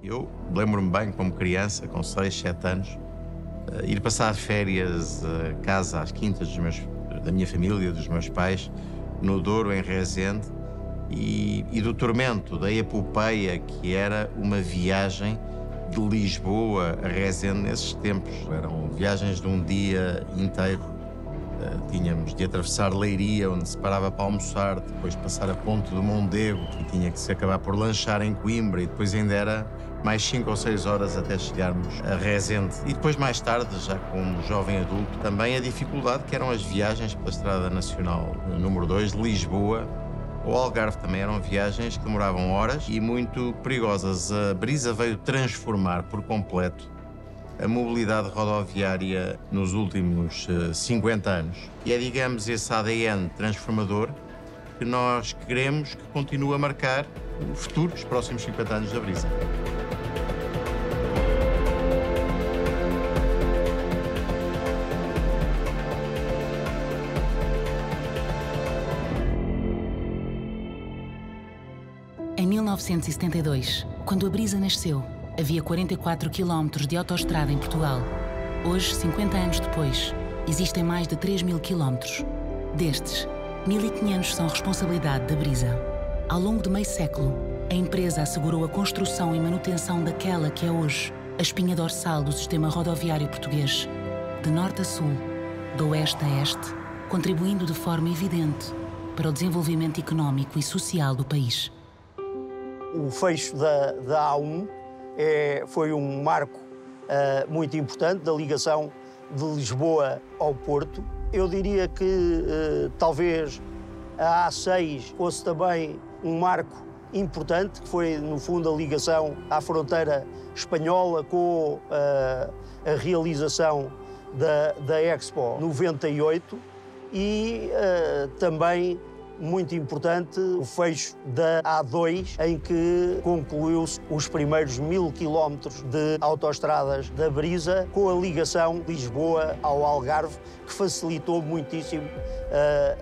Eu lembro-me bem, como criança, com 6, 7 anos, ir passar férias a casa, às quintas da minha família, dos meus pais, no Douro, em Rezende, e do tormento, da epopeia que era uma viagem de Lisboa a Rezende nesses tempos. Eram viagens de um dia inteiro. Tínhamos de atravessar Leiria, onde se parava para almoçar, depois passar a Ponte do Mondego, e tinha que se acabar por lanchar em Coimbra, e depois ainda era mais 5 ou 6 horas até chegarmos a Rezende. E depois, mais tarde, já como jovem adulto, também a dificuldade que eram as viagens pela Estrada Nacional número 2, de Lisboa ao Algarve. Também eram viagens que demoravam horas e muito perigosas. A Brisa veio transformar por completo a mobilidade rodoviária nos últimos 50 anos. E é, digamos, esse ADN transformador que nós queremos que continue a marcar o futuro, os próximos 50 anos da Brisa. Em 1972, quando a Brisa nasceu, havia 44 quilómetros de autoestrada em Portugal. Hoje, 50 anos depois, existem mais de 3.000 quilómetros. Destes, 1.500 são responsabilidade da Brisa. Ao longo de meio século, a empresa assegurou a construção e manutenção daquela que é hoje a espinha dorsal do sistema rodoviário português, de norte a sul, de oeste a este, contribuindo de forma evidente para o desenvolvimento económico e social do país. O fecho da A1 foi um marco muito importante da ligação de Lisboa ao Porto. Eu diria que talvez a A6 fosse também um marco importante, que foi, no fundo, a ligação à fronteira espanhola com a realização da Expo 98 e também muito importante o fecho da A2, em que concluiu-se os primeiros 1.000 quilómetros de autoestradas da Brisa, com a ligação de Lisboa ao Algarve, que facilitou muitíssimo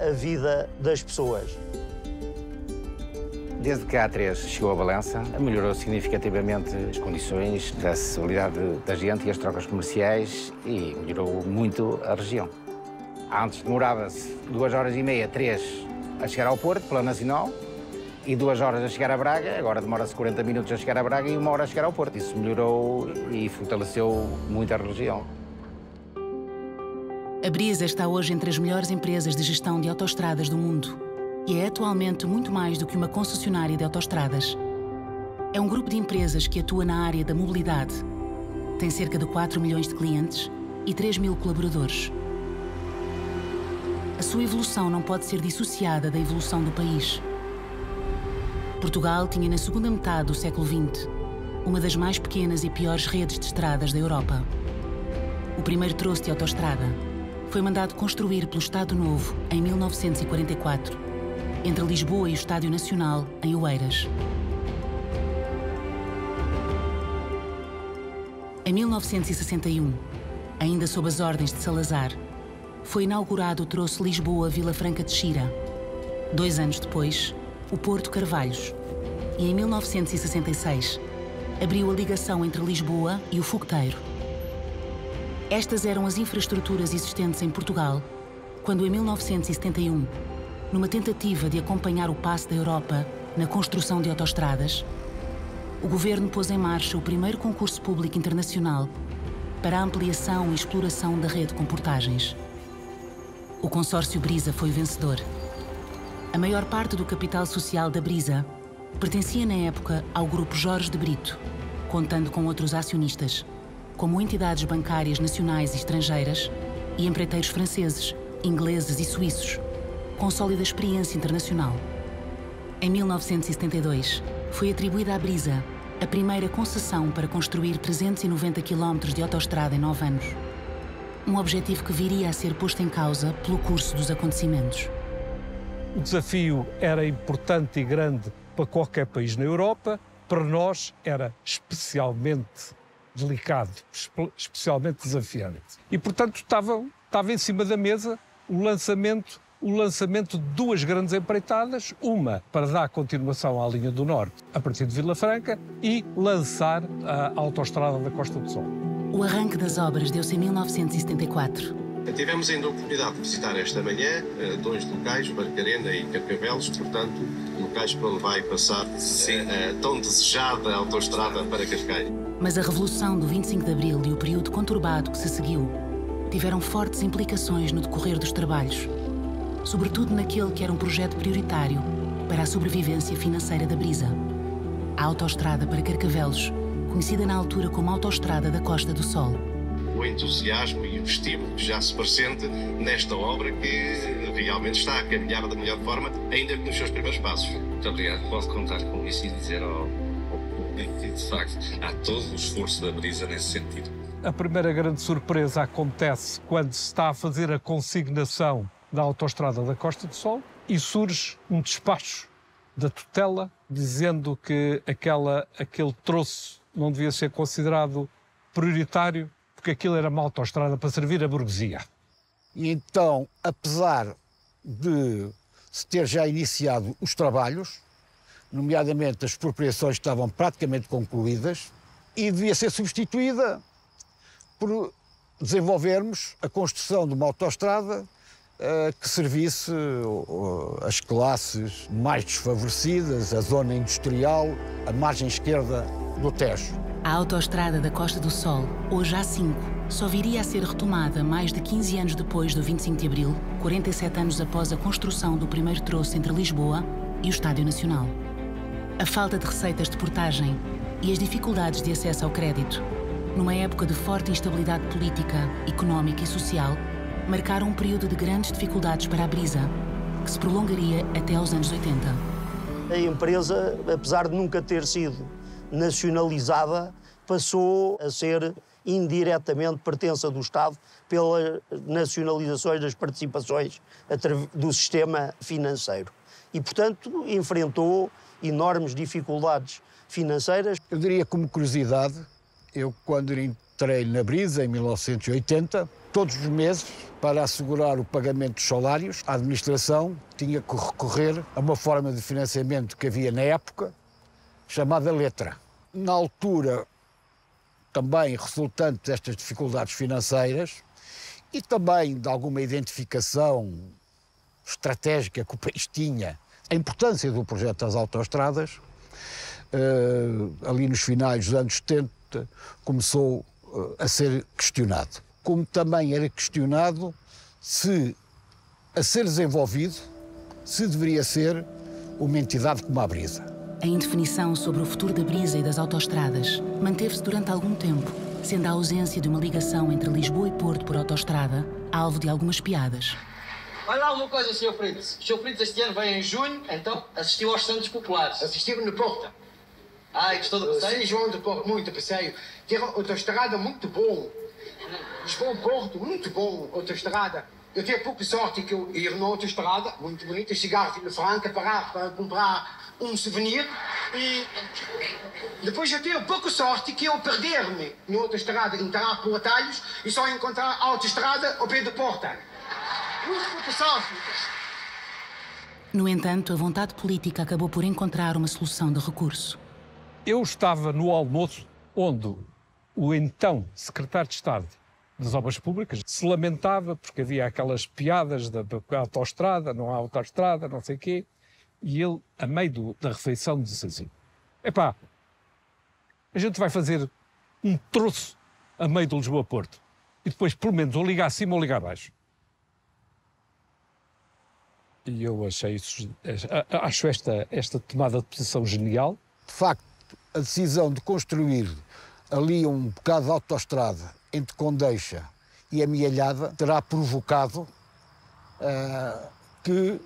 a vida das pessoas. Desde que a A3 chegou a Valença, melhorou significativamente as condições da acessibilidade da gente e as trocas comerciais e melhorou muito a região. Antes demorava-se 2 horas e meia, 3 a chegar ao Porto, pela Nacional, e 2 horas a chegar a Braga. Agora demora-se 40 minutos a chegar a Braga e 1 hora a chegar ao Porto. Isso melhorou e fortaleceu muito a região. A Brisa está hoje entre as melhores empresas de gestão de autoestradas do mundo e é atualmente muito mais do que uma concessionária de autoestradas. É um grupo de empresas que atua na área da mobilidade. Tem cerca de 4 milhões de clientes e 3.000 colaboradores. A sua evolução não pode ser dissociada da evolução do país. Portugal tinha, na segunda metade do século XX, uma das mais pequenas e piores redes de estradas da Europa. O primeiro troço de autoestrada foi mandado construir pelo Estado Novo em 1944, entre Lisboa e o Estádio Nacional, em Oeiras. Em 1961, ainda sob as ordens de Salazar, foi inaugurado o troço Lisboa-Vila Franca de Xira. 2 anos depois, o Porto Carvalhos. E em 1966, abriu a ligação entre Lisboa e o Fogoteiro. Estas eram as infraestruturas existentes em Portugal, quando em 1971, numa tentativa de acompanhar o passo da Europa na construção de autoestradas, o governo pôs em marcha o primeiro concurso público internacional para a ampliação e exploração da rede com portagens. O consórcio Brisa foi vencedor. A maior parte do capital social da Brisa pertencia na época ao grupo Jorge de Brito, contando com outros acionistas, como entidades bancárias nacionais e estrangeiras e empreiteiros franceses, ingleses e suíços, com sólida experiência internacional. Em 1972, foi atribuída à Brisa a primeira concessão para construir 390 km de autoestrada em 9 anos. Um objetivo que viria a ser posto em causa pelo curso dos acontecimentos. O desafio era importante e grande para qualquer país na Europa. Para nós era especialmente delicado, especialmente desafiante. E, portanto, estava em cima da mesa o lançamento o lançamento de duas grandes empreitadas, uma para dar continuação à linha do Norte a partir de Vila Franca e lançar a autoestrada da Costa do Sol. O arranque das obras deu-se em 1974. Tivemos ainda a oportunidade de visitar esta manhã dois locais, Barcarena e Carcavelos, portanto, locais para onde vai passar a tão desejada autoestrada para Cascais. Mas a Revolução do 25 de Abril e o período conturbado que se seguiu tiveram fortes implicações no decorrer dos trabalhos, sobretudo naquele que era um projeto prioritário para a sobrevivência financeira da Brisa. A autoestrada para Carcavelos, conhecida na altura como Autoestrada da Costa do Sol. O entusiasmo e o estímulo que já se presente nesta obra que realmente está a caminhar da melhor forma, ainda que nos seus primeiros passos. Muito obrigado. Posso contar com isso e dizer ao público que, de facto, há todo o esforço da Brisa nesse sentido. A primeira grande surpresa acontece quando se está a fazer a consignação da autoestrada da Costa do Sol e surge um despacho da tutela dizendo que aquele troço não devia ser considerado prioritário porque aquilo era uma autoestrada para servir a burguesia. E então, apesar de se ter já iniciado os trabalhos, nomeadamente as expropriações estavam praticamente concluídas, e devia ser substituída por desenvolvermos a construção de uma autoestrada que servisse as classes mais desfavorecidas, a zona industrial, a margem esquerda do Tejo. A autoestrada da Costa do Sol, hoje A5, só viria a ser retomada mais de 15 anos depois do 25 de Abril, 47 anos após a construção do primeiro troço entre Lisboa e o Estádio Nacional. A falta de receitas de portagem e as dificuldades de acesso ao crédito, numa época de forte instabilidade política, económica e social, marcaram um período de grandes dificuldades para a Brisa, que se prolongaria até aos anos 80. A empresa, apesar de nunca ter sido nacionalizada, passou a ser indiretamente pertença do Estado pelas nacionalizações das participações do sistema financeiro. E, portanto, enfrentou enormes dificuldades financeiras. Eu diria como curiosidade, eu quando entrei na Brisa em 1980, todos os meses, para assegurar o pagamento dos salários, a administração tinha que recorrer a uma forma de financiamento que havia na época, chamada letra. Na altura, também resultante destas dificuldades financeiras e também de alguma identificação estratégica que o país tinha, a importância do projeto das autoestradas, ali nos finais dos anos 70, começou a ser questionado. Como também era questionado se, a ser desenvolvido, se deveria ser uma entidade como a Brisa. A indefinição sobre o futuro da Brisa e das autoestradas manteve-se durante algum tempo, sendo a ausência de uma ligação entre Lisboa e Porto por autoestrada alvo de algumas piadas. Olha lá uma coisa, Sr. Fritz. O Sr. Fritz este ano veio em junho, então assistiu aos Santos Populares. Assistiu no Porto. Ah, e gostou do passeio? Sim, João de Porto, muito passeio. Tem autoestrada muito bom. Lisboa-Porto, muito bom, autoestrada. Eu tive pouca sorte que eu ia numa autoestrada, muito bonita, chegar a Vila Franca, parar para comprar um souvenir e depois eu tive pouca sorte que eu perder-me na autoestrada, entrar por atalhos e só encontrar a autoestrada ao pé da porta. Muito pouca sorte. No entanto, a vontade política acabou por encontrar uma solução de recurso. Eu estava no almoço onde o então secretário de Estado das Obras Públicas se lamentava porque havia aquelas piadas da autoestrada, não há autoestrada, não sei o quê, e ele, a meio da refeição, disse assim: epá, a gente vai fazer um troço a meio do Lisboa-Porto e depois, pelo menos, ou ligar acima ou ligar abaixo. E eu achei isso, acho esta tomada de posição genial. De facto, a decisão de construir ali um bocado de autoestrada entre Condeixa e Amealhada terá provocado que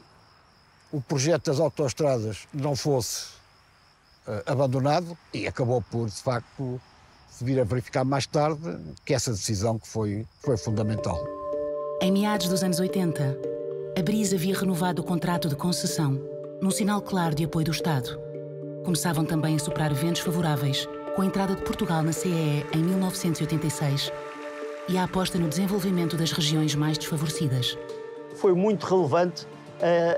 o projeto das autoestradas não fosse abandonado e acabou por, de facto, se vir a verificar mais tarde que essa decisão que foi fundamental. Em meados dos anos 80, a Brisa havia renovado o contrato de concessão, num sinal claro de apoio do Estado. Começavam também a soprar ventos favoráveis, com a entrada de Portugal na CEE em 1986 e a aposta no desenvolvimento das regiões mais desfavorecidas. Foi muito relevante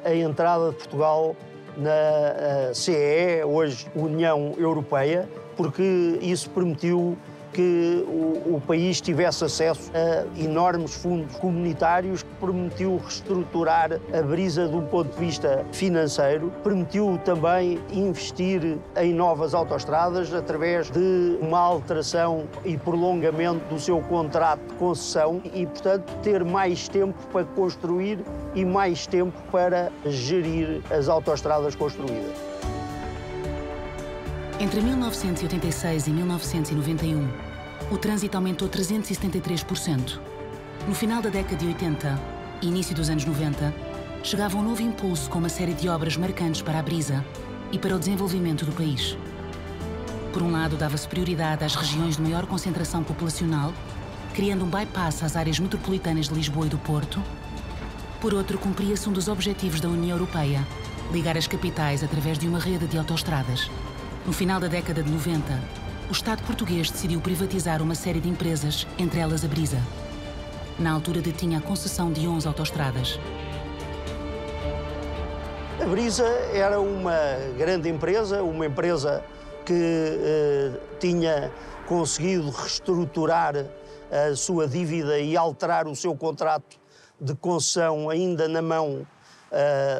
a entrada de Portugal na CEE, hoje União Europeia, porque isso permitiu que o país tivesse acesso a enormes fundos comunitários, que permitiu reestruturar a Brisa de um ponto de vista financeiro, permitiu também investir em novas autoestradas através de uma alteração e prolongamento do seu contrato de concessão e, portanto, ter mais tempo para construir e mais tempo para gerir as autoestradas construídas. Entre 1986 e 1991, o trânsito aumentou 373%. No final da década de 80 e início dos anos 90, chegava um novo impulso com uma série de obras marcantes para a Brisa e para o desenvolvimento do país. Por um lado, dava-se prioridade às regiões de maior concentração populacional, criando um bypass às áreas metropolitanas de Lisboa e do Porto. Por outro, cumpria-se um dos objetivos da União Europeia, ligar as capitais através de uma rede de autoestradas. No final da década de 90, o Estado português decidiu privatizar uma série de empresas, entre elas a Brisa. Na altura detinha a concessão de 11 autoestradas. A Brisa era uma grande empresa, uma empresa que tinha conseguido reestruturar a sua dívida e alterar o seu contrato de concessão ainda na mão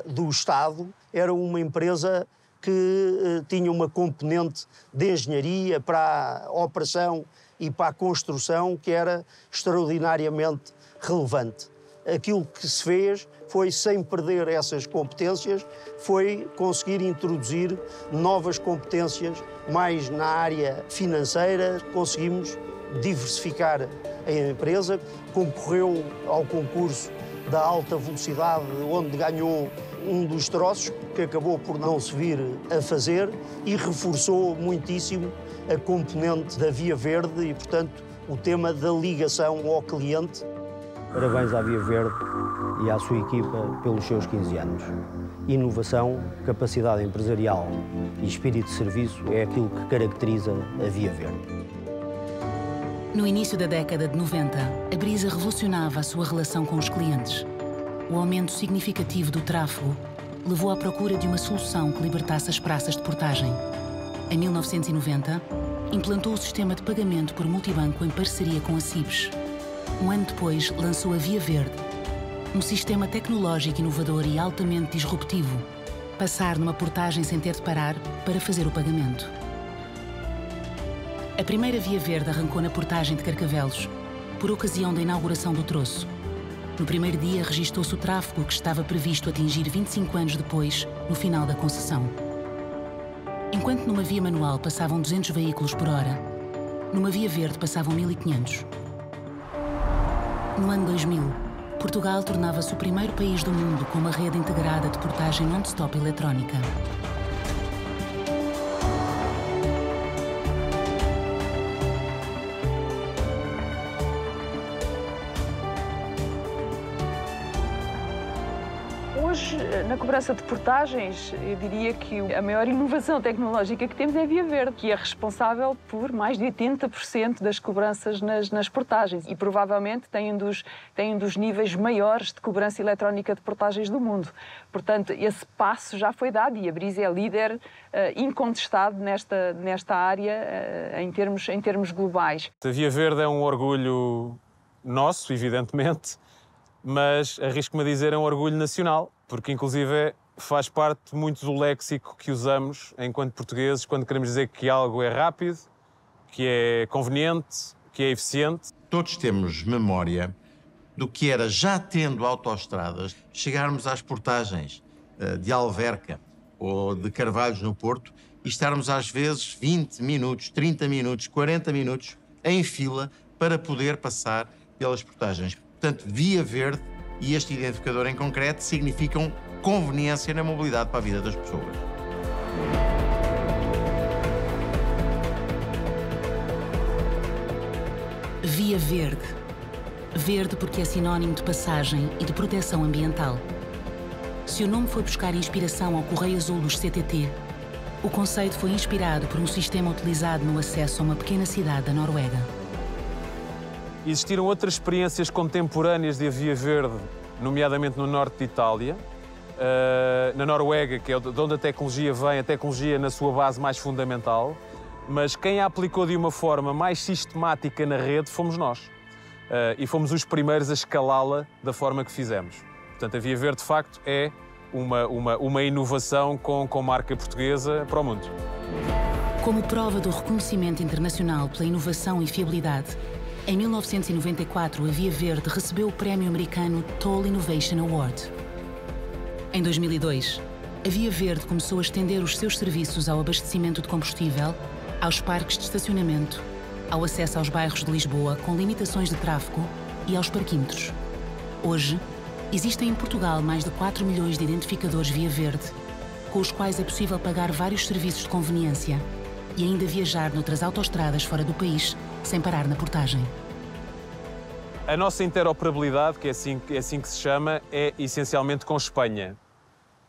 do Estado. Era uma empresa que tinha uma componente de engenharia para a operação e para a construção que era extraordinariamente relevante. Aquilo que se fez foi, sem perder essas competências, foi conseguir introduzir novas competências mais na área financeira. Conseguimos diversificar a empresa, concorreu ao concurso da alta velocidade, onde ganhou um dos troços, que acabou por não se vir a fazer, e reforçou muitíssimo a componente da Via Verde e, portanto, o tema da ligação ao cliente. Parabéns à Via Verde e à sua equipa pelos seus 15 anos. Inovação, capacidade empresarial e espírito de serviço é aquilo que caracteriza a Via Verde. No início da década de 90, a Brisa revolucionava a sua relação com os clientes. O aumento significativo do tráfego levou à procura de uma solução que libertasse as praças de portagem. Em 1990, implantou o sistema de pagamento por multibanco em parceria com a Cibes. Um ano depois, lançou a Via Verde, um sistema tecnológico inovador e altamente disruptivo. Passar numa portagem sem ter de parar para fazer o pagamento. A primeira Via Verde arrancou na portagem de Carcavelos, por ocasião da inauguração do troço. No primeiro dia, registou-se o tráfego que estava previsto atingir 25 anos depois, no final da concessão. Enquanto numa via manual passavam 200 veículos por hora, numa Via Verde passavam 1.500. No ano 2000, Portugal tornava-se o primeiro país do mundo com uma rede integrada de portagem non-stop eletrónica. Hoje, na cobrança de portagens, eu diria que a maior inovação tecnológica que temos é a Via Verde, que é responsável por mais de 80% das cobranças nas portagens e provavelmente tem um dos níveis maiores de cobrança eletrónica de portagens do mundo. Portanto, esse passo já foi dado e a Brisa é líder incontestado nesta área em termos globais. A Via Verde é um orgulho nosso, evidentemente, mas arrisco-me a dizer é um orgulho nacional, porque inclusive faz parte muito do léxico que usamos enquanto portugueses quando queremos dizer que algo é rápido, que é conveniente, que é eficiente. Todos temos memória do que era, já tendo autoestradas, chegarmos às portagens de Alverca ou de Carvalhos no Porto e estarmos às vezes 20 minutos, 30 minutos, 40 minutos em fila para poder passar pelas portagens. Portanto, Via Verde e este identificador em concreto significam conveniência na mobilidade para a vida das pessoas. Via Verde. Verde porque é sinónimo de passagem e de proteção ambiental. Se o nome foi buscar inspiração ao Correio Azul dos CTT, o conceito foi inspirado por um sistema utilizado no acesso a uma pequena cidade da Noruega. Existiram outras experiências contemporâneas de Via Verde nomeadamente no norte de Itália, na Noruega, que é de onde a tecnologia vem, a tecnologia na sua base mais fundamental, mas quem a aplicou de uma forma mais sistemática na rede fomos nós. E fomos os primeiros a escalá-la da forma que fizemos. Portanto, a Via Verde, de facto, é uma inovação com marca portuguesa para o mundo. Como prova do reconhecimento internacional pela inovação e fiabilidade, em 1994 a Via Verde recebeu o prémio americano Toll Innovation Award. Em 2002, a Via Verde começou a estender os seus serviços ao abastecimento de combustível, aos parques de estacionamento, ao acesso aos bairros de Lisboa com limitações de tráfego e aos parquímetros. Hoje, existem em Portugal mais de 4 milhões de identificadores Via Verde, com os quais é possível pagar vários serviços de conveniência e ainda viajar noutras autoestradas fora do país sem parar na portagem. A nossa interoperabilidade, que é assim que se chama, é essencialmente com Espanha.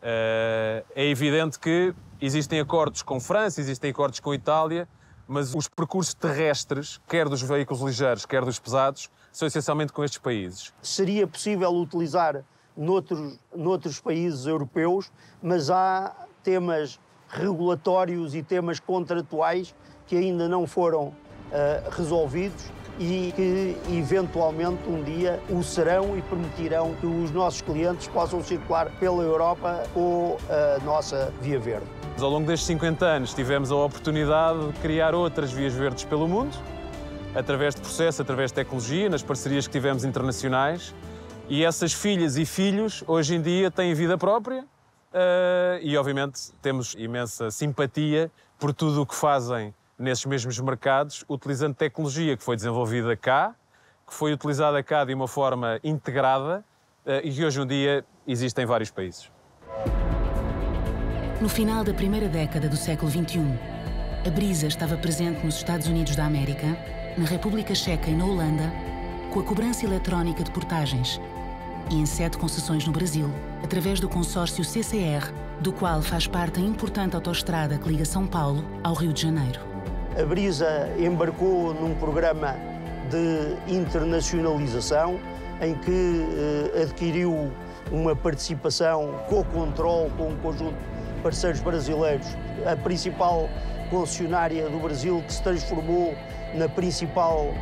É evidente que existem acordos com França, existem acordos com Itália, mas os percursos terrestres, quer dos veículos ligeiros, quer dos pesados, são essencialmente com estes países. Seria possível utilizar noutros países europeus, mas há temas regulatórios e temas contratuais que ainda não foram resolvidos e que eventualmente um dia o serão e permitirão que os nossos clientes possam circular pela Europa com a nossa Via Verde. Ao longo destes 50 anos tivemos a oportunidade de criar outras vias verdes pelo mundo, através de processo, através de tecnologia, nas parcerias que tivemos internacionais, e essas filhas e filhos hoje em dia têm vida própria e obviamente temos imensa simpatia por tudo o que fazem nesses mesmos mercados, utilizando tecnologia que foi desenvolvida cá, que foi utilizada cá de uma forma integrada e que hoje em dia existe em vários países. No final da primeira década do século XXI, a Brisa estava presente nos Estados Unidos da América, na República Checa e na Holanda, com a cobrança eletrónica de portagens e em 7 concessões no Brasil, através do consórcio CCR, do qual faz parte a importante autoestrada que liga São Paulo ao Rio de Janeiro. A Brisa embarcou num programa de internacionalização em que adquiriu uma participação co-control com um conjunto de parceiros brasileiros. A principal concessionária do Brasil, que se transformou na principal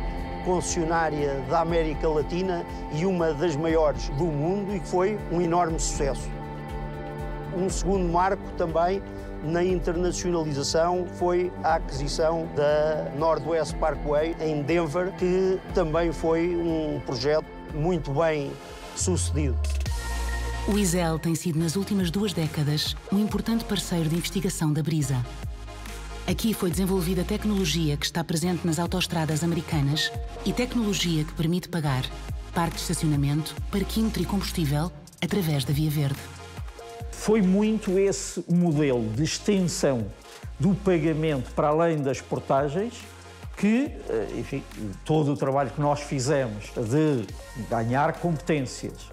concessionária da América Latina e uma das maiores do mundo, e que foi um enorme sucesso. Um segundo marco também na internacionalização foi a aquisição da Northwest Parkway em Denver, que também foi um projeto muito bem sucedido. O ISEL tem sido, nas últimas 2 décadas, um importante parceiro de investigação da Brisa. Aqui foi desenvolvida tecnologia que está presente nas autoestradas americanas e tecnologia que permite pagar parque de estacionamento, parquímetro e combustível através da Via Verde. Foi muito esse modelo de extensão do pagamento para além das portagens que, enfim, todo o trabalho que nós fizemos de ganhar competências,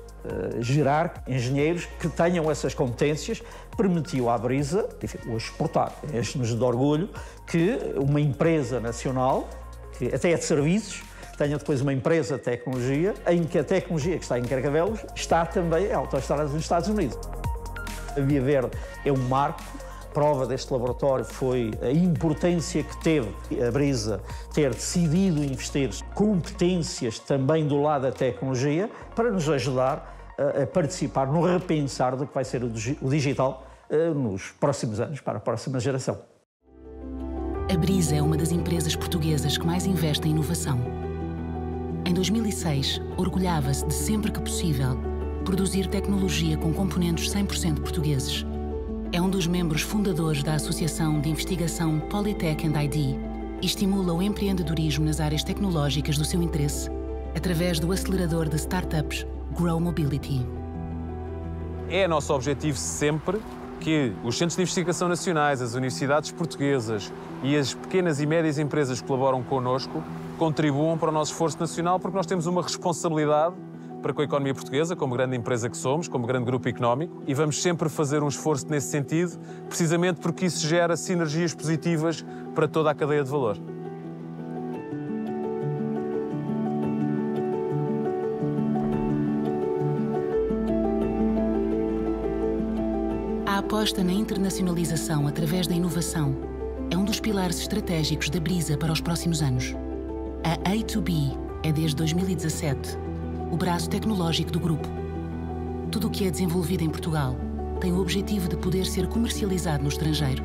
gerar engenheiros que tenham essas competências, permitiu à Brisa, enfim, hoje exportar. Enche-nos de orgulho que uma empresa nacional, que até é de serviços, tenha depois uma empresa de tecnologia, em que a tecnologia que está em Carcavelos está também em autoestradas nos Estados Unidos. A Via Verde é um marco. Prova deste laboratório foi a importância que teve a Brisa ter decidido investir competências também do lado da tecnologia para nos ajudar a participar no repensar do que vai ser o digital nos próximos anos, para a próxima geração. A Brisa é uma das empresas portuguesas que mais investe em inovação. Em 2006, orgulhava-se de, sempre que possível, produzir tecnologia com componentes 100% portugueses. É um dos membros fundadores da Associação de Investigação Polytech & ID e estimula o empreendedorismo nas áreas tecnológicas do seu interesse através do acelerador de startups Grow Mobility. É nosso objetivo sempre que os centros de investigação nacionais, as universidades portuguesas e as pequenas e médias empresas que colaboram connosco contribuam para o nosso esforço nacional, porque nós temos uma responsabilidade para com a economia portuguesa, como grande empresa que somos, como grande grupo económico, e vamos sempre fazer um esforço nesse sentido, precisamente porque isso gera sinergias positivas para toda a cadeia de valor. aposta na internacionalização através da inovação é um dos pilares estratégicos da Brisa para os próximos anos. A A2B é, desde 2017, o braço tecnológico do grupo. Tudo o que é desenvolvido em Portugal tem o objetivo de poder ser comercializado no estrangeiro.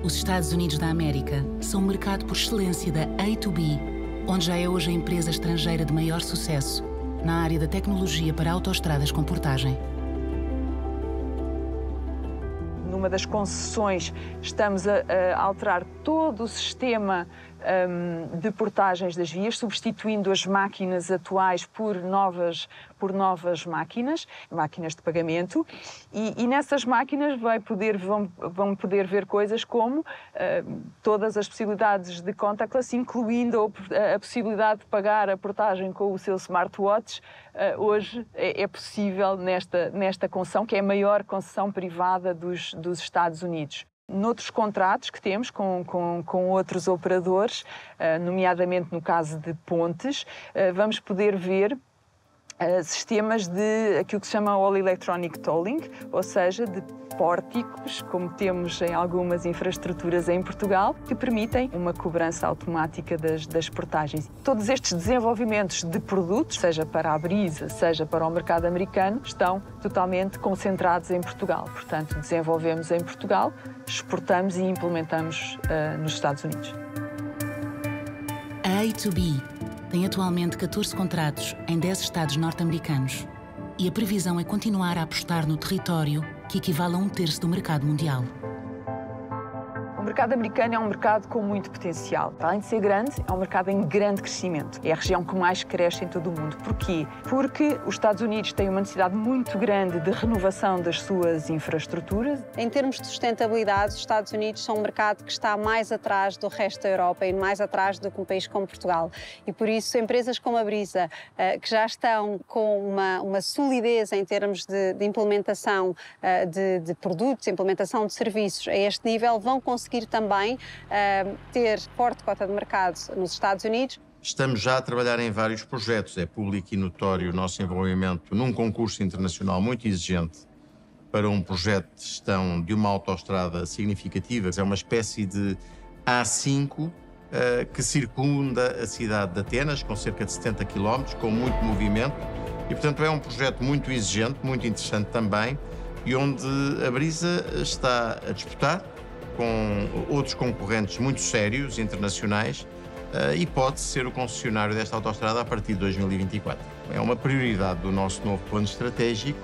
Os Estados Unidos da América são o mercado por excelência da A2B, onde já é hoje a empresa estrangeira de maior sucesso na área da tecnologia para autoestradas com portagem. Numa das concessões, estamos a alterar todo o sistema de portagens das vias, substituindo as máquinas atuais por novas máquinas de pagamento, e nessas máquinas vão poder ver coisas como todas as possibilidades de contactless, incluindo a possibilidade de pagar a portagem com o seu smartwatch. Hoje é possível nesta concessão, que é a maior concessão privada dos Estados Unidos. Noutros contratos que temos com outros operadores, nomeadamente no caso de pontes, vamos poder ver sistemas de aquilo que se chama All Electronic Tolling, ou seja, de pórticos, como temos em algumas infraestruturas em Portugal, que permitem uma cobrança automática das portagens. Todos estes desenvolvimentos de produtos, seja para a Brisa, seja para o mercado americano, estão totalmente concentrados em Portugal. Portanto, desenvolvemos em Portugal, exportamos e implementamos nos Estados Unidos. A A2B tem atualmente 14 contratos em 10 estados norte-americanos e a previsão é continuar a apostar no território, que equivale a 1/3 do mercado mundial. O mercado americano é um mercado com muito potencial. Além de ser grande, é um mercado em grande crescimento. É a região que mais cresce em todo o mundo. Porquê? Porque os Estados Unidos têm uma necessidade muito grande de renovação das suas infraestruturas. Em termos de sustentabilidade, os Estados Unidos são um mercado que está mais atrás do resto da Europa e mais atrás do que um país como Portugal. E por isso, empresas como a Brisa, que já estão com uma solidez em termos de implementação de produtos, implementação de serviços a este nível, vão conseguir também ter forte cota de mercado nos Estados Unidos. Estamos já a trabalhar em vários projetos. É público e notório o nosso envolvimento num concurso internacional muito exigente para um projeto de gestão de uma autoestrada significativa. É uma espécie de A5 que circunda a cidade de Atenas, com cerca de 70 km, com muito movimento. E, portanto, é um projeto muito exigente, muito interessante também, e onde a Brisa está a disputar com outros concorrentes muito sérios, internacionais, e pode ser o concessionário desta autoestrada a partir de 2024. É uma prioridade do nosso novo plano estratégico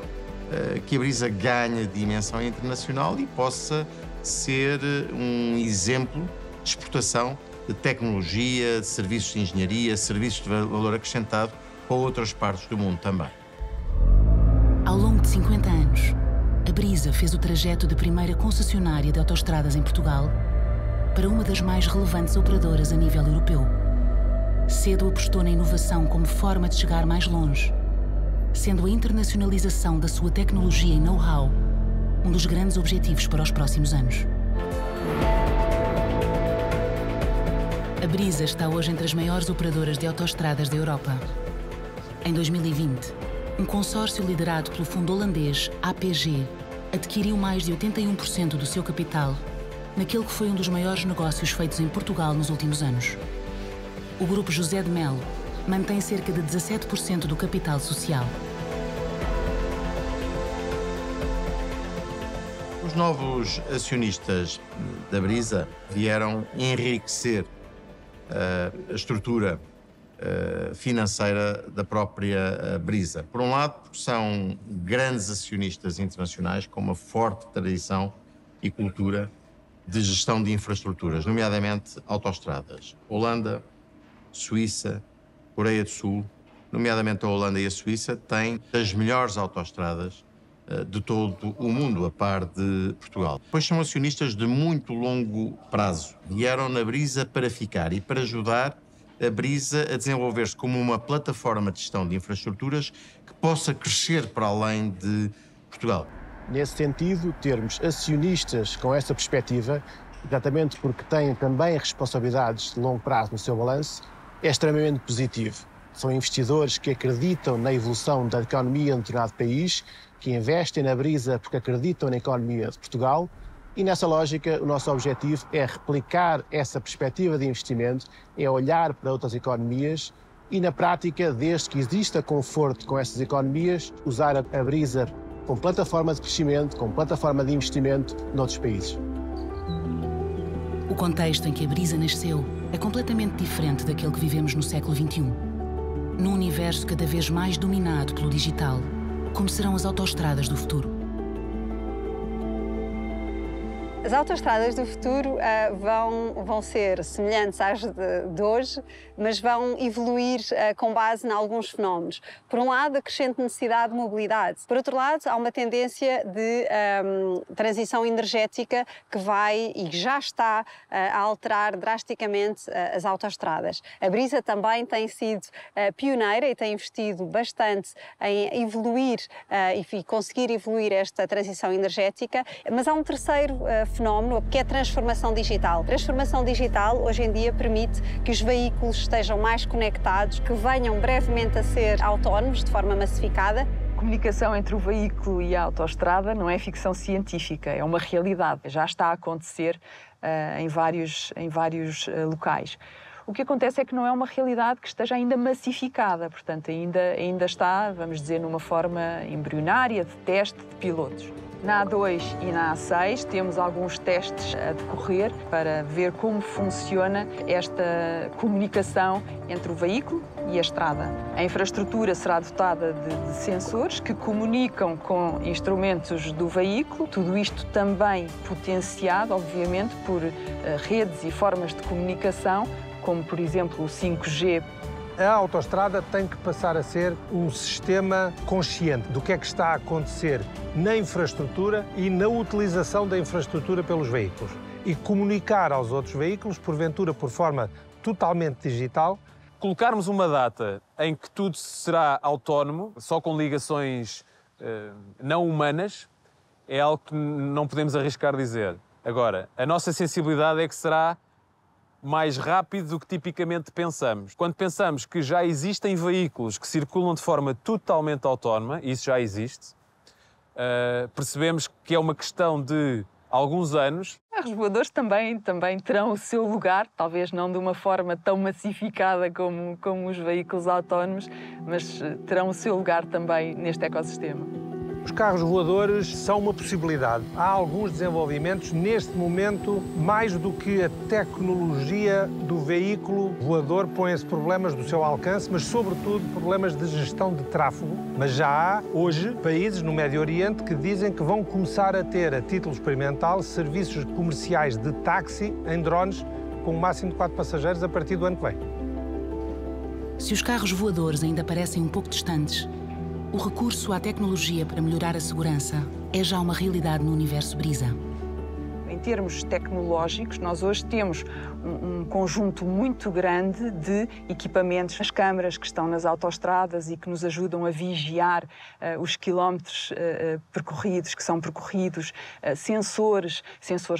que a Brisa ganhe dimensão internacional e possa ser um exemplo de exportação de tecnologia, de serviços de engenharia, serviços de valor acrescentado para outras partes do mundo também. Ao longo de 50 anos, a Brisa fez o trajeto de primeira concessionária de autoestradas em Portugal para uma das mais relevantes operadoras a nível europeu. Cedo apostou na inovação como forma de chegar mais longe, sendo a internacionalização da sua tecnologia e know-how um dos grandes objetivos para os próximos anos. A Brisa está hoje entre as maiores operadoras de autoestradas da Europa. Em 2020, um consórcio liderado pelo fundo holandês APG adquiriu mais de 81% do seu capital naquele que foi um dos maiores negócios feitos em Portugal nos últimos anos. O grupo José de Melo mantém cerca de 17% do capital social. Os novos acionistas da Brisa vieram enriquecer a estrutura financeira da própria Brisa. Por um lado, porque são grandes acionistas internacionais com uma forte tradição e cultura de gestão de infraestruturas, nomeadamente autoestradas. Holanda, Suíça, Coreia do Sul, nomeadamente a Holanda e a Suíça, têm as melhores autoestradas de todo o mundo, a par de Portugal. Depois são acionistas de muito longo prazo. Vieram na Brisa para ficar e para ajudar a Brisa a desenvolver-se como uma plataforma de gestão de infraestruturas que possa crescer para além de Portugal. Nesse sentido, termos acionistas com essa perspectiva, exatamente porque têm também responsabilidades de longo prazo no seu balanço, é extremamente positivo. São investidores que acreditam na evolução da economia de um determinado país que investem na Brisa porque acreditam na economia de Portugal. E nessa lógica, o nosso objetivo é replicar essa perspectiva de investimento, é olhar para outras economias e, na prática, desde que exista conforto com essas economias, usar a Brisa como plataforma de crescimento, como plataforma de investimento noutros países. O contexto em que a Brisa nasceu é completamente diferente daquele que vivemos no século XXI. Num universo cada vez mais dominado pelo digital, como serão as autoestradas do futuro? As autoestradas do futuro vão ser semelhantes às de hoje, mas vão evoluir com base em alguns fenómenos. Por um lado, a crescente necessidade de mobilidade. Por outro lado, há uma tendência de transição energética que vai e já está a alterar drasticamente as autoestradas. A Brisa também tem sido pioneira e tem investido bastante em evoluir e conseguir evoluir esta transição energética, mas há um terceiro fenómeno, que é a transformação digital. A transformação digital, hoje em dia, permite que os veículos estejam mais conectados, que venham brevemente a ser autónomos, de forma massificada. A comunicação entre o veículo e a autoestrada não é ficção científica, é uma realidade. Já está a acontecer em vários locais. O que acontece é que não é uma realidade que esteja ainda massificada, portanto, ainda está, vamos dizer, numa forma embrionária de teste de pilotos. Na A2 e na A6 temos alguns testes a decorrer para ver como funciona esta comunicação entre o veículo e a estrada. A infraestrutura será dotada de sensores que comunicam com instrumentos do veículo, tudo isto também potenciado, obviamente, por redes e formas de comunicação, como, por exemplo, o 5G. A autoestrada tem que passar a ser um sistema consciente do que é que está a acontecer na infraestrutura e na utilização da infraestrutura pelos veículos e comunicar aos outros veículos, porventura por forma totalmente digital. Colocarmos uma data em que tudo será autónomo, só com ligações não humanas, é algo que não podemos arriscar dizer. Agora, a nossa sensibilidade é que será mais rápido do que tipicamente pensamos. Quando pensamos que já existem veículos que circulam de forma totalmente autónoma, e isso já existe, percebemos que é uma questão de alguns anos. Os voadores também terão o seu lugar, talvez não de uma forma tão massificada como os veículos autónomos, mas terão o seu lugar também neste ecossistema. Os carros voadores são uma possibilidade. Há alguns desenvolvimentos, neste momento, mais do que a tecnologia do veículo voador, põem-se problemas do seu alcance, mas, sobretudo, problemas de gestão de tráfego. Mas já há, hoje, países no Médio Oriente que dizem que vão começar a ter, a título experimental, serviços comerciais de táxi em drones com um máximo de 4 passageiros a partir do ano que vem. Se os carros voadores ainda parecem um pouco distantes, o recurso à tecnologia para melhorar a segurança é já uma realidade no universo Brisa. Em termos tecnológicos, nós hoje temos um conjunto muito grande de equipamentos, as câmaras que estão nas autoestradas e que nos ajudam a vigiar os quilómetros percorridos, que são percorridos, sensores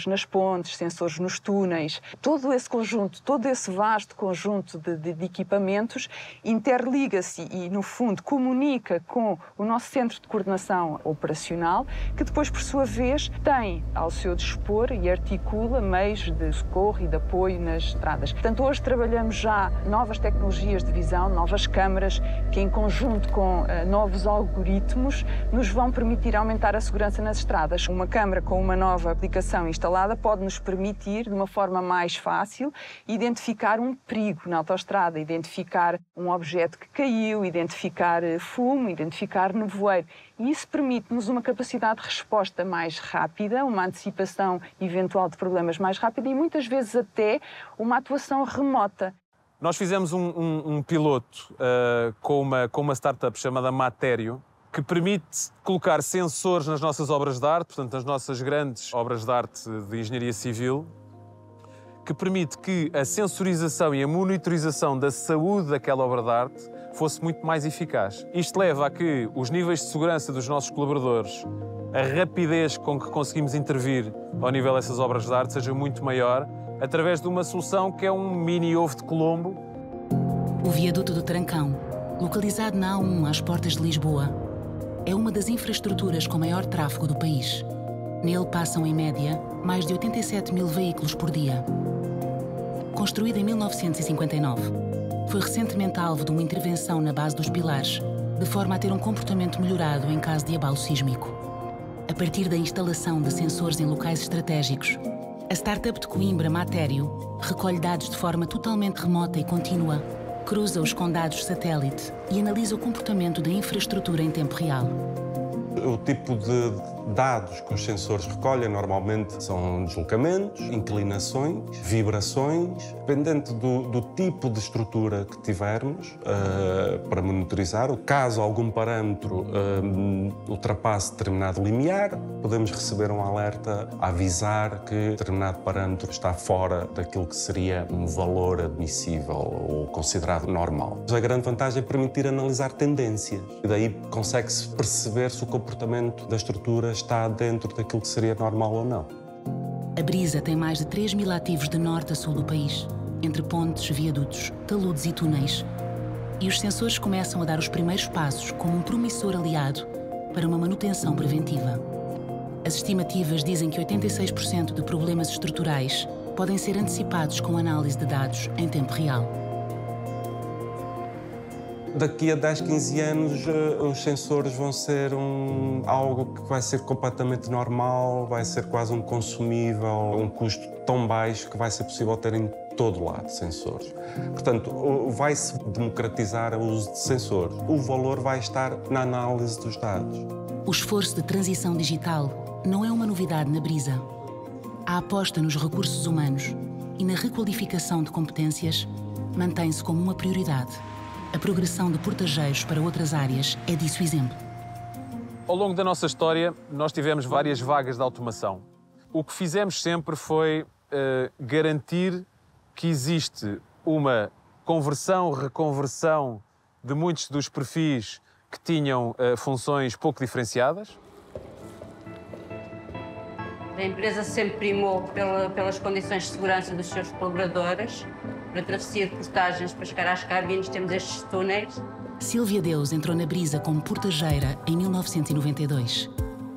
nas pontes, sensores nos túneis. Todo esse conjunto, todo esse vasto conjunto de equipamentos interliga-se e, no fundo, comunica com o nosso centro de coordenação operacional, que depois, por sua vez, tem ao seu dispor e articula meios de socorro e de apoio nas estradas. Portanto, hoje trabalhamos já novas tecnologias de visão, novas câmaras, que em conjunto com novos algoritmos nos vão permitir aumentar a segurança nas estradas. Uma câmara com uma nova aplicação instalada pode nos permitir, de uma forma mais fácil, identificar um perigo na autoestrada, identificar um objeto que caiu, identificar fumo, identificar nevoeiro. E isso permite-nos uma capacidade de resposta mais rápida, uma antecipação eventual de problemas mais rápida e muitas vezes até uma atuação remota. Nós fizemos um piloto com uma startup chamada Matério, que permite colocar sensores nas nossas obras de arte, portanto, nas nossas grandes obras de arte de engenharia civil, que permite que a sensorização e a monitorização da saúde daquela obra de arte fosse muito mais eficaz. Isto leva a que os níveis de segurança dos nossos colaboradores, a rapidez com que conseguimos intervir ao nível dessas obras de arte seja muito maior, através de uma solução que é um mini ovo de Colombo. O viaduto do Trancão, localizado na A1 às portas de Lisboa, é uma das infraestruturas com maior tráfego do país. Nele passam, em média, mais de 87 mil veículos por dia. Construída em 1959, foi recentemente alvo de uma intervenção na base dos pilares, de forma a ter um comportamento melhorado em caso de abalo sísmico. A partir da instalação de sensores em locais estratégicos, a startup de Coimbra, Matério, recolhe dados de forma totalmente remota e contínua, cruza-os com dados satélite e analisa o comportamento da infraestrutura em tempo real. O tipo de dados que os sensores recolhem normalmente são deslocamentos, inclinações, vibrações, dependente do tipo de estrutura que tivermos para monitorizar. Caso algum parâmetro ultrapasse determinado limiar, podemos receber um alerta a avisar que determinado parâmetro está fora daquilo que seria um valor admissível ou considerado normal. A grande vantagem é permitir analisar tendências e daí consegue-se perceber se o comportamento da estrutura está dentro daquilo que seria normal ou não. A Brisa tem mais de 3 mil ativos de norte a sul do país, entre pontes, viadutos, taludes e túneis. E os sensores começam a dar os primeiros passos como um promissor aliado para uma manutenção preventiva. As estimativas dizem que 86% de problemas estruturais podem ser antecipados com análise de dados em tempo real. Daqui a 10, 15 anos, os sensores vão ser algo que vai ser completamente normal, vai ser quase um consumível, um custo tão baixo que vai ser possível ter em todo lado sensores. Portanto, vai-se democratizar o uso de sensores. O valor vai estar na análise dos dados. O esforço de transição digital não é uma novidade na Brisa. A aposta nos recursos humanos e na requalificação de competências mantém-se como uma prioridade. A progressão de portageiros para outras áreas é disso exemplo. Ao longo da nossa história, nós tivemos várias vagas de automação. O que fizemos sempre foi garantir que existe uma conversão, reconversão de muitos dos perfis que tinham funções pouco diferenciadas. A empresa sempre primou pelas condições de segurança dos seus colaboradores. Para travessia de portagens para chegar às cabines temos estes túneis. Sílvia Deus entrou na Brisa como portageira em 1992,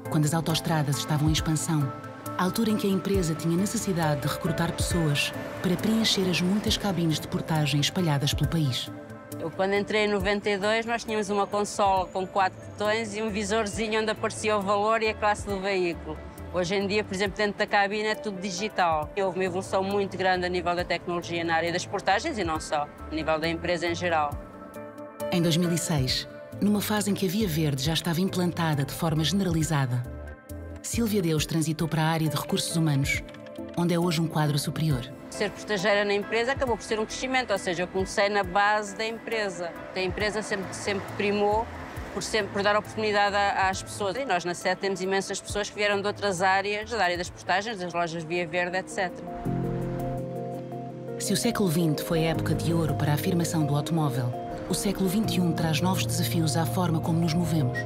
quando as autoestradas estavam em expansão, à altura em que a empresa tinha necessidade de recrutar pessoas para preencher as muitas cabines de portagem espalhadas pelo país. Eu, quando entrei em 92, nós tínhamos uma consola com 4 botões e um visorzinho onde aparecia o valor e a classe do veículo. Hoje em dia, por exemplo, dentro da cabine é tudo digital. Houve uma evolução muito grande a nível da tecnologia na área das portagens e não só, a nível da empresa em geral. Em 2006, numa fase em que a Via Verde já estava implantada de forma generalizada, Sílvia Deus transitou para a área de recursos humanos, onde é hoje um quadro superior. Ser portageira na empresa acabou por ser um crescimento, ou seja, eu comecei na base da empresa. A empresa sempre primou por dar oportunidade às pessoas. E nós na SET temos imensas pessoas que vieram de outras áreas, da área das portagens, das lojas Via Verde, etc. Se o século XX foi a época de ouro para a afirmação do automóvel, o século XXI traz novos desafios à forma como nos movemos.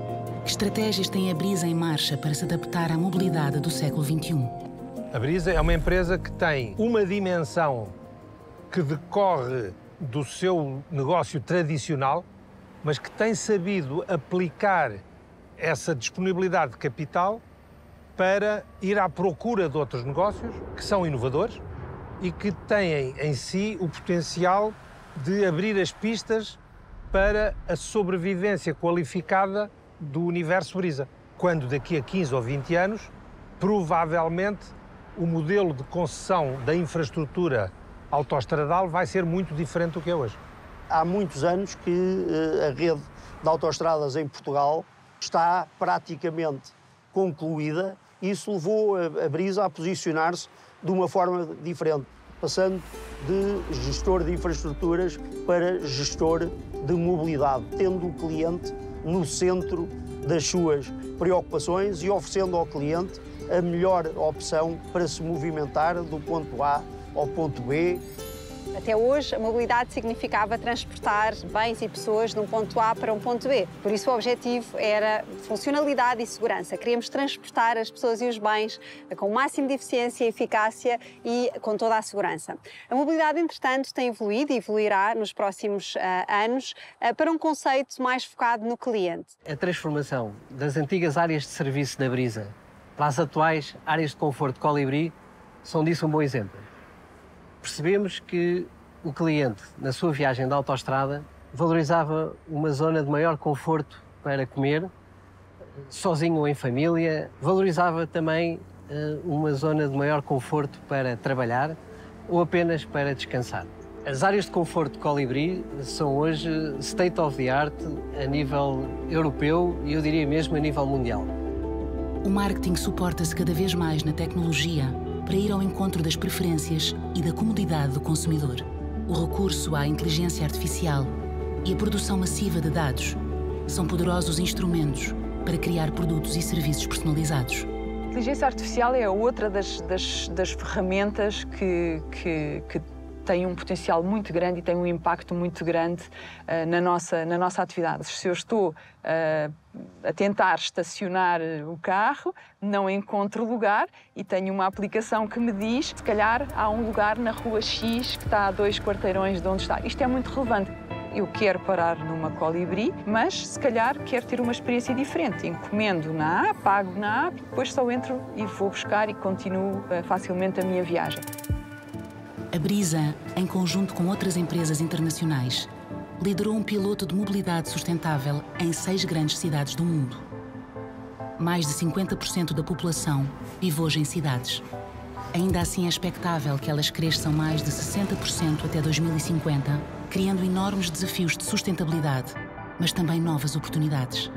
Que estratégias tem a Brisa em marcha para se adaptar à mobilidade do século XXI? A Brisa é uma empresa que tem uma dimensão que decorre do seu negócio tradicional, mas que tem sabido aplicar essa disponibilidade de capital para ir à procura de outros negócios que são inovadores e que têm em si o potencial de abrir as pistas para a sobrevivência qualificada do universo Brisa. Quando daqui a 15 ou 20 anos, provavelmente, o modelo de concessão da infraestrutura autoestradal vai ser muito diferente do que é hoje. Há muitos anos que a rede de autoestradas em Portugal está praticamente concluída e isso levou a Brisa a posicionar-se de uma forma diferente, passando de gestor de infraestruturas para gestor de mobilidade, tendo o cliente no centro das suas preocupações e oferecendo ao cliente a melhor opção para se movimentar do ponto A ao ponto B, Até hoje, a mobilidade significava transportar bens e pessoas de um ponto A para um ponto B. Por isso, o objetivo era funcionalidade e segurança. Queríamos transportar as pessoas e os bens com o máximo de eficiência e eficácia e com toda a segurança. A mobilidade, entretanto, tem evoluído e evoluirá nos próximos anos para um conceito mais focado no cliente. A transformação das antigas áreas de serviço da Brisa para as atuais áreas de conforto Colibri são disso um bom exemplo. Percebemos que o cliente, na sua viagem de autoestrada, valorizava uma zona de maior conforto para comer, sozinho ou em família, valorizava também uma zona de maior conforto para trabalhar ou apenas para descansar. As áreas de conforto Colibri são hoje state of the art a nível europeu e eu diria mesmo a nível mundial. O marketing suporta-se cada vez mais na tecnologia para ir ao encontro das preferências e da comodidade do consumidor. O recurso à inteligência artificial e a produção massiva de dados são poderosos instrumentos para criar produtos e serviços personalizados. A inteligência artificial é outra das ferramentas que tem um potencial muito grande e tem um impacto muito grande na nossa atividade. Se eu estou a tentar estacionar o carro, não encontro lugar e tenho uma aplicação que me diz, se calhar há um lugar na rua X que está a 2 quarteirões de onde está. Isto é muito relevante. Eu quero parar numa Colibri, mas se calhar quero ter uma experiência diferente. Encomendo na app, pago na app, depois só entro e vou buscar e continuo facilmente a minha viagem. A Brisa, em conjunto com outras empresas internacionais, liderou um piloto de mobilidade sustentável em 6 grandes cidades do mundo. Mais de 50% da população vive hoje em cidades. Ainda assim é expectável que elas cresçam mais de 60% até 2050, criando enormes desafios de sustentabilidade, mas também novas oportunidades.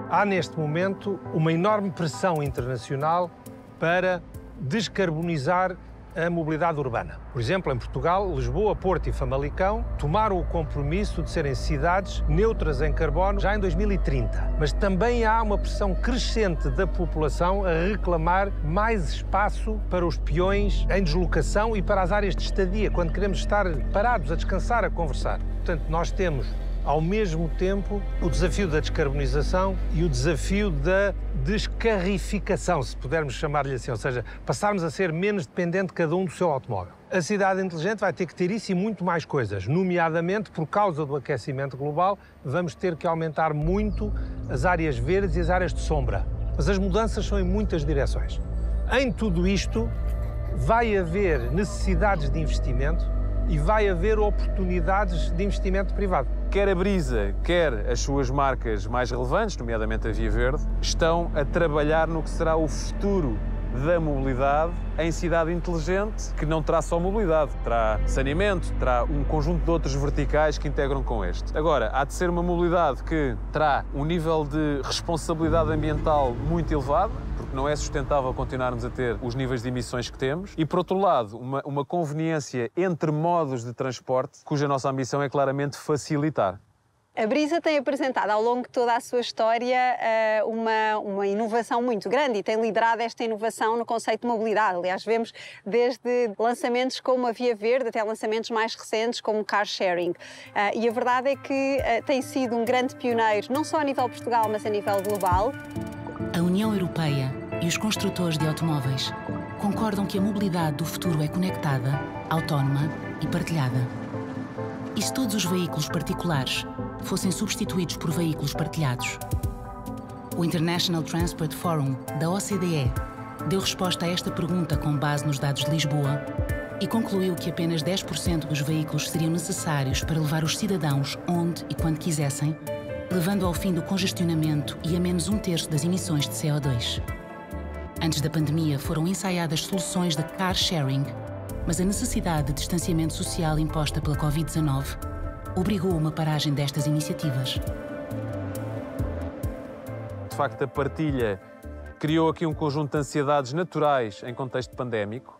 Há neste momento uma enorme pressão internacional para descarbonizar a mobilidade urbana. Por exemplo, em Portugal, Lisboa, Porto e Famalicão tomaram o compromisso de serem cidades neutras em carbono já em 2030. Mas também há uma pressão crescente da população a reclamar mais espaço para os peões em deslocação e para as áreas de estadia, quando queremos estar parados, a descansar, a conversar. Portanto, nós temos ao mesmo tempo o desafio da descarbonização e o desafio da descarrificação, se pudermos chamar-lhe assim, ou seja, passarmos a ser menos dependente cada um do seu automóvel. A cidade inteligente vai ter que ter isso e muito mais coisas, nomeadamente por causa do aquecimento global, vamos ter que aumentar muito as áreas verdes e as áreas de sombra. Mas as mudanças são em muitas direções. Em tudo isto, vai haver necessidades de investimento e vai haver oportunidades de investimento privado. Quer a Brisa, quer as suas marcas mais relevantes, nomeadamente a Via Verde, estão a trabalhar no que será o futuro da mobilidade em cidade inteligente, que não terá só mobilidade, terá saneamento, terá um conjunto de outros verticais que integram com este. Agora, há de ser uma mobilidade que terá um nível de responsabilidade ambiental muito elevado, porque não é sustentável continuarmos a ter os níveis de emissões que temos, e, por outro lado, uma conveniência entre modos de transporte, cuja nossa ambição é claramente facilitar. A Brisa tem apresentado ao longo de toda a sua história uma inovação muito grande e tem liderado esta inovação no conceito de mobilidade. Aliás, vemos desde lançamentos como a Via Verde até lançamentos mais recentes como o car sharing. E a verdade é que tem sido um grande pioneiro, não só a nível de Portugal, mas a nível global. A União Europeia e os construtores de automóveis concordam que a mobilidade do futuro é conectada, autónoma e partilhada. E se todos os veículos particulares fossem substituídos por veículos partilhados? O International Transport Forum, da OCDE, deu resposta a esta pergunta com base nos dados de Lisboa e concluiu que apenas 10% dos veículos seriam necessários para levar os cidadãos onde e quando quisessem, levando ao fim do congestionamento e a menos 1/3 das emissões de CO2. Antes da pandemia, foram ensaiadas soluções de car sharing, mas a necessidade de distanciamento social imposta pela Covid-19 obrigou a uma paragem destas iniciativas. De facto, a partilha criou aqui um conjunto de ansiedades naturais em contexto pandémico.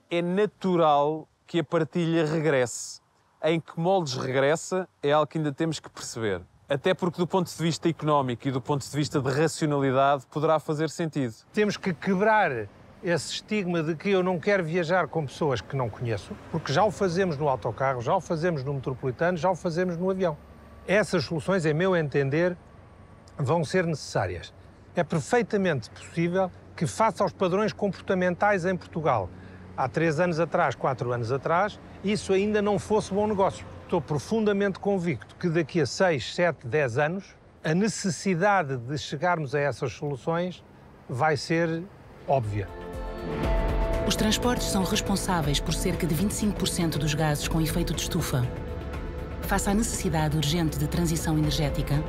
É natural que a partilha regresse. Em que moldes regressa é algo que ainda temos que perceber. Até porque, do ponto de vista económico e do ponto de vista de racionalidade, poderá fazer sentido. Temos que quebrar esse estigma de que eu não quero viajar com pessoas que não conheço, porque já o fazemos no autocarro, já o fazemos no metropolitano, já o fazemos no avião. Essas soluções, em meu entender, vão ser necessárias. É perfeitamente possível que, face aos padrões comportamentais em Portugal, há 3 anos atrás, 4 anos atrás, isso ainda não fosse bom negócio. Estou profundamente convicto que daqui a 6, 7, 10 anos, a necessidade de chegarmos a essas soluções vai ser óbvia. Os transportes são responsáveis por cerca de 25% dos gases com efeito de estufa. Face à necessidade urgente de transição energética,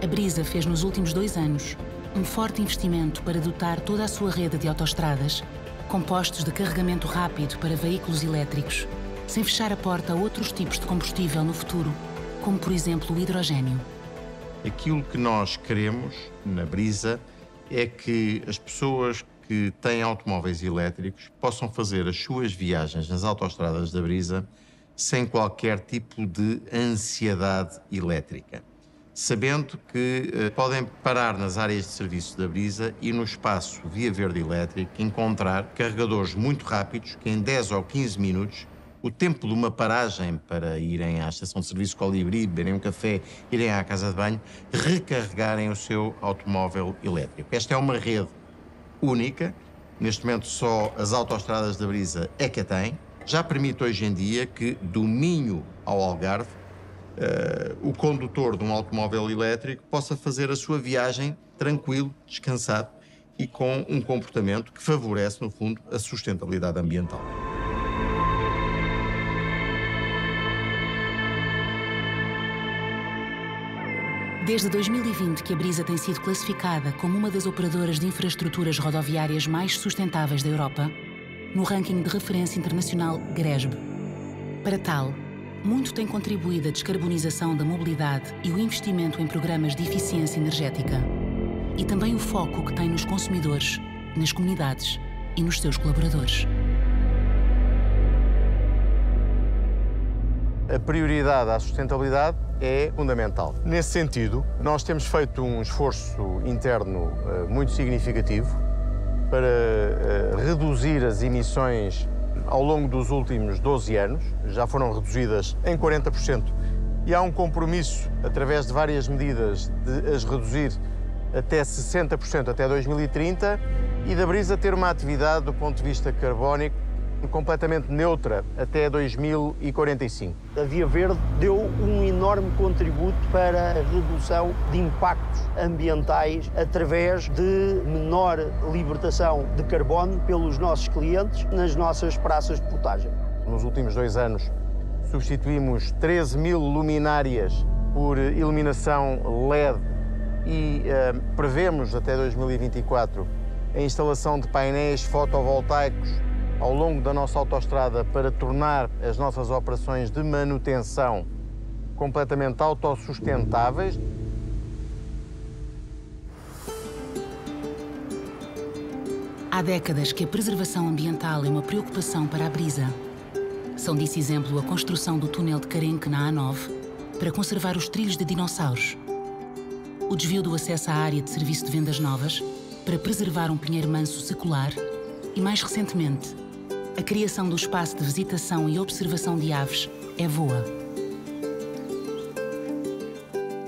a Brisa fez nos últimos 2 anos um forte investimento para dotar toda a sua rede de autoestradas com postos de carregamento rápido para veículos elétricos, sem fechar a porta a outros tipos de combustível no futuro, como por exemplo o hidrogênio. Aquilo que nós queremos na Brisa é que as pessoas que têm automóveis elétricos possam fazer as suas viagens nas autoestradas da Brisa sem qualquer tipo de ansiedade elétrica, sabendo que podem parar nas áreas de serviço da Brisa e no espaço Via Verde Elétrico encontrar carregadores muito rápidos que em 10 ou 15 minutos, o tempo de uma paragem para irem à estação de serviço Colibri, beberem um café, irem à casa de banho, recarregarem o seu automóvel elétrico. Esta é uma rede única, neste momento só as autoestradas da Brisa é que a têm. Já permite hoje em dia que do Minho ao Algarve o condutor de um automóvel elétrico possa fazer a sua viagem tranquilo, descansado e com um comportamento que favorece, no fundo, a sustentabilidade ambiental. Desde 2020 que a Brisa tem sido classificada como uma das operadoras de infraestruturas rodoviárias mais sustentáveis da Europa, no ranking de referência internacional GRESB. Para tal, muito tem contribuído a descarbonização da mobilidade e o investimento em programas de eficiência energética. E também o foco que tem nos consumidores, nas comunidades e nos seus colaboradores. A prioridade à sustentabilidade é fundamental. Nesse sentido, nós temos feito um esforço interno muito significativo para reduzir as emissões ao longo dos últimos 12 anos. Já foram reduzidas em 40%. E há um compromisso, através de várias medidas, de as reduzir até 60% até 2030 e da Brisa ter uma atividade, do ponto de vista carbónico, completamente neutra até 2045. A Via Verde deu um enorme contributo para a redução de impactos ambientais através de menor libertação de carbono pelos nossos clientes nas nossas praças de portagem. Nos últimos 2 anos substituímos 13.000 luminárias por iluminação LED e prevemos até 2024 a instalação de painéis fotovoltaicos ao longo da nossa autoestrada para tornar as nossas operações de manutenção completamente autossustentáveis. Há décadas que a preservação ambiental é uma preocupação para a Brisa. São disso exemplo a construção do túnel de Carenque na A9 para conservar os trilhos de dinossauros, o desvio do acesso à área de serviço de vendas novas para preservar um pinheiro manso secular e, mais recentemente, a criação do espaço de visitação e observação de aves Evoa.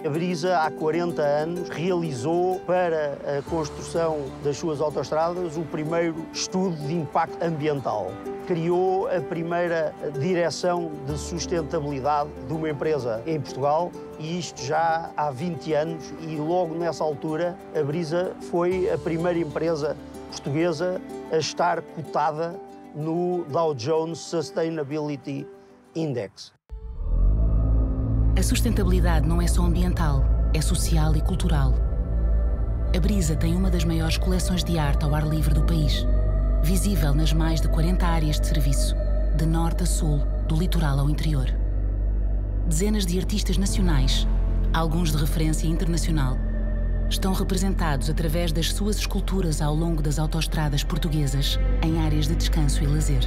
A Brisa, há 40 anos, realizou para a construção das suas autoestradas o primeiro estudo de impacto ambiental. Criou a primeira direção de sustentabilidade de uma empresa em Portugal, e isto já há 20 anos, e logo nessa altura a Brisa foi a primeira empresa portuguesa a estar cotada no Dow Jones Sustainability Index. A sustentabilidade não é só ambiental, é social e cultural. A Brisa tem uma das maiores coleções de arte ao ar livre do país, visível nas mais de 40 áreas de serviço, de norte a sul, do litoral ao interior. Dezenas de artistas nacionais, alguns de referência internacional, estão representados através das suas esculturas ao longo das autoestradas portuguesas, em áreas de descanso e lazer.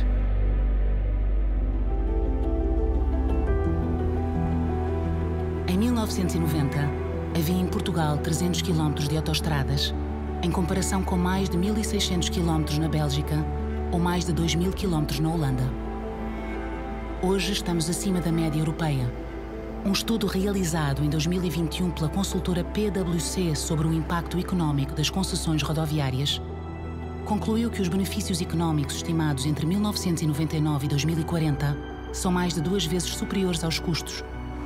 Em 1990, havia em Portugal 300 km de autoestradas em comparação com mais de 1.600 km na Bélgica ou mais de 2.000 km na Holanda. Hoje estamos acima da média europeia. Um estudo realizado em 2021 pela consultora PwC sobre o impacto económico das concessões rodoviárias concluiu que os benefícios económicos estimados entre 1999 e 2040 são mais de 2 vezes superiores aos custos,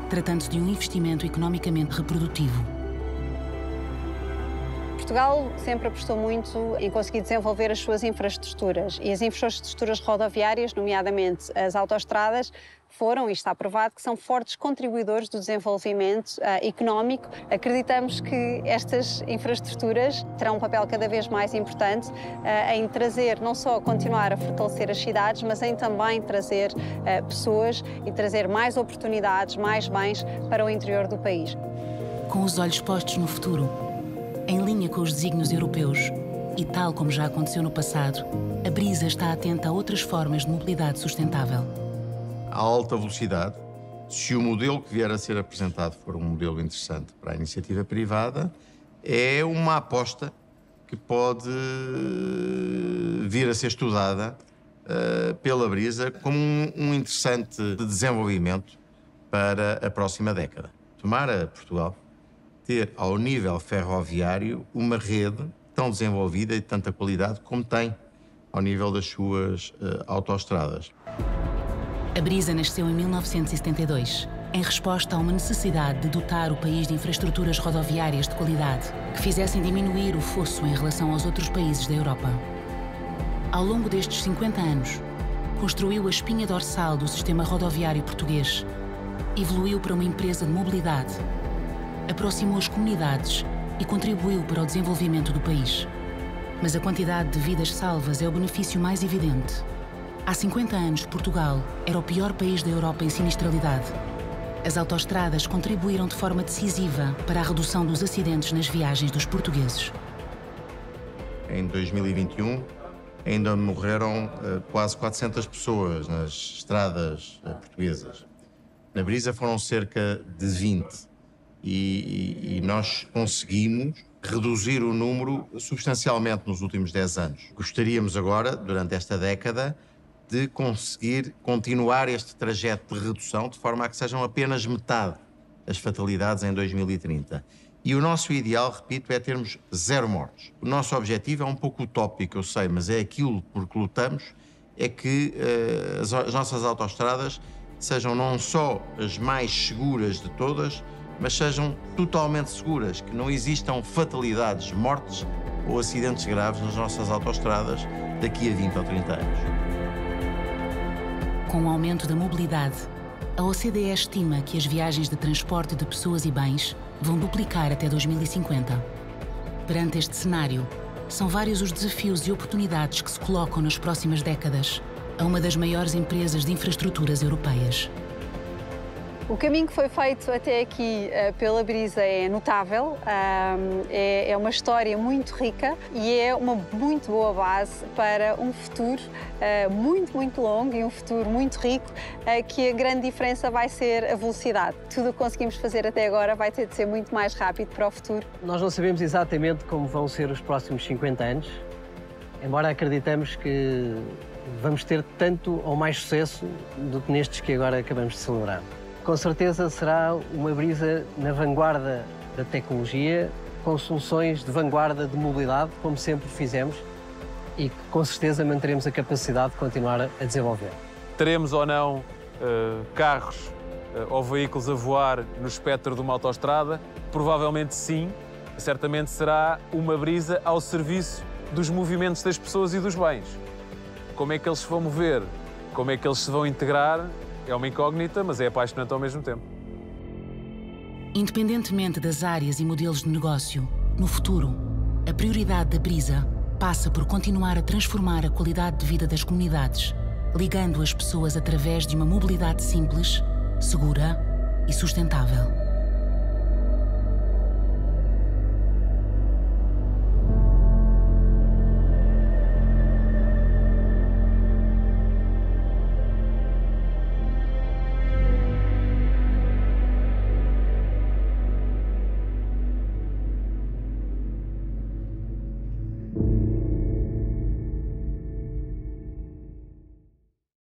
tratando-se de um investimento economicamente reprodutivo. Portugal sempre apostou muito em conseguir desenvolver as suas infraestruturas e as infraestruturas rodoviárias, nomeadamente as autoestradas, foram, e está provado, que são fortes contribuidores do desenvolvimento económico. Acreditamos que estas infraestruturas terão um papel cada vez mais importante em trazer, não só continuar a fortalecer as cidades, mas em também trazer pessoas e trazer mais oportunidades, mais bens para o interior do país. Com os olhos postos no futuro, em linha com os desígnios europeus, e tal como já aconteceu no passado, a Brisa está atenta a outras formas de mobilidade sustentável. A alta velocidade, se o modelo que vier a ser apresentado for um modelo interessante para a iniciativa privada, é uma aposta que pode vir a ser estudada pela Brisa como um interessante desenvolvimento para a próxima década. Tomara Portugal ter, ao nível ferroviário, uma rede tão desenvolvida e de tanta qualidade como tem ao nível das suas autoestradas. A Brisa nasceu em 1972, em resposta a uma necessidade de dotar o país de infraestruturas rodoviárias de qualidade que fizessem diminuir o fosso em relação aos outros países da Europa. Ao longo destes 50 anos, construiu a espinha dorsal do sistema rodoviário português, evoluiu para uma empresa de mobilidade, aproximou as comunidades e contribuiu para o desenvolvimento do país. Mas a quantidade de vidas salvas é o benefício mais evidente. Há 50 anos, Portugal era o pior país da Europa em sinistralidade. As autoestradas contribuíram de forma decisiva para a redução dos acidentes nas viagens dos portugueses. Em 2021, ainda morreram quase 400 pessoas nas estradas portuguesas. Na Brisa foram cerca de 20. E nós conseguimos reduzir o número substancialmente nos últimos 10 anos. Gostaríamos agora, durante esta década, de conseguir continuar este trajeto de redução de forma a que sejam apenas metade as fatalidades em 2030. E o nosso ideal, repito, é termos 0 mortes. O nosso objetivo é um pouco utópico, eu sei, mas é aquilo por que lutamos, é que as nossas autoestradas sejam não só as mais seguras de todas, mas sejam totalmente seguras, que não existam fatalidades, mortes ou acidentes graves nas nossas autoestradas daqui a 20 ou 30 anos. Com o aumento da mobilidade, a OCDE estima que as viagens de transporte de pessoas e bens vão duplicar até 2050. Perante este cenário, são vários os desafios e oportunidades que se colocam nas próximas décadas a uma das maiores empresas de infraestruturas europeias. O caminho que foi feito até aqui pela Brisa é notável, é uma história muito rica e é uma muito boa base para um futuro muito longo e um futuro muito rico, que a grande diferença vai ser a velocidade. Tudo o que conseguimos fazer até agora vai ter de ser muito mais rápido para o futuro. Nós não sabemos exatamente como vão ser os próximos 50 anos, embora acreditamos que vamos ter tanto ou mais sucesso do que nestes que agora acabamos de celebrar. Com certeza será uma Brisa na vanguarda da tecnologia, com soluções de vanguarda de mobilidade, como sempre fizemos, e que com certeza manteremos a capacidade de continuar a desenvolver. Teremos ou não carros ou veículos a voar no espectro de uma autoestrada? Provavelmente sim. Certamente será uma Brisa ao serviço dos movimentos das pessoas e dos bens. Como é que eles se vão mover? Como é que eles se vão integrar? É uma incógnita, mas é apaixonante ao mesmo tempo. Independentemente das áreas e modelos de negócio, no futuro, a prioridade da Brisa passa por continuar a transformar a qualidade de vida das comunidades, ligando as pessoas através de uma mobilidade simples, segura e sustentável.